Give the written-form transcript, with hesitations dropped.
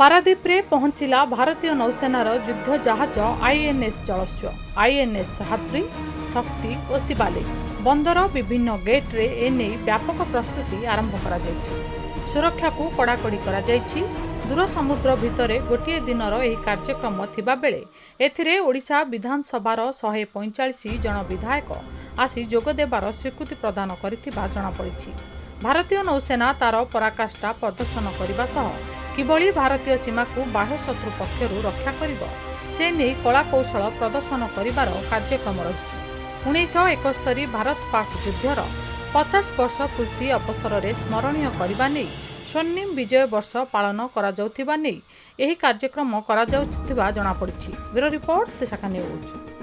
ପାରାଦୀପରେ ପହଞ୍ଚିଲା ଭାରତୀୟ ନୌସେନାର ଯୁଦ୍ଧ ଜାହାଜ ଆଇଏନ୍ଏସ୍ ଜଳସ୍ୱ, ଆଇଏନ୍ଏସ୍ ସାହାଦ୍ରୀ, ଶକ୍ତି ଓ ଶିବାଲିକ। ବନ୍ଦର ବିଭିନ୍ନ ଗେଟ୍ରେ ଏନେଇ ବ୍ୟାପକ ପ୍ରସ୍ତୁତି ଆରମ୍ଭ କରାଯାଇଛି। ସୁରକ୍ଷାକୁ କଡ଼ାକଡ଼ି କରାଯାଇଛି। ଦୂର ସମୁଦ୍ର ଭିତରେ ଗୋଟିଏ ଦିନର ଏହି କାର୍ଯ୍ୟକ୍ରମ ଥିବାବେଳେ ଏଥିରେ ଓଡ଼ିଶା ବିଧାନସଭାର 145 ଜଣ ବିଧାୟକ ଆସି ଯୋଗଦେବାର ସ୍ୱୀକୃତି ପ୍ରଦାନ କରିଥିବା ଜଣାପଡ଼ିଛି। ଭାରତୀୟ ନୌସେନା ତାର ପରାକାଷ୍ଠା ପ୍ରଦର୍ଶନ କରିବା ସହ କିଭଳି ଭାରତୀୟ ସୀମାକୁ ବାହ୍ୟ ଶତ୍ରୁ ପକ୍ଷରୁ ରକ୍ଷା କରିବ ସେ ନେଇ କଳାକୌଶଳ ପ୍ରଦର୍ଶନ କରିବାର କାର୍ଯ୍ୟକ୍ରମ ରହିଛି। 1971 ଭାରତ ପାକ୍ ଯୁଦ୍ଧର 50 ବର୍ଷ ପୂର୍ତ୍ତି ଅବସରରେ ସ୍ମରଣୀୟ କରିବା ନେଇ ସ୍ୱର୍ଣ୍ଣିମ ବିଜୟ ବର୍ଷ ପାଳନ କରାଯାଉଥିବା ନେଇ ଏହି କାର୍ଯ୍ୟକ୍ରମ କରାଯାଉଥିବା ଜଣାପଡ଼ିଛି। ବ୍ୟୁରୋ ରିପୋର୍ଟ, ଦେଶାକା ନ୍ୟୁଜ୍।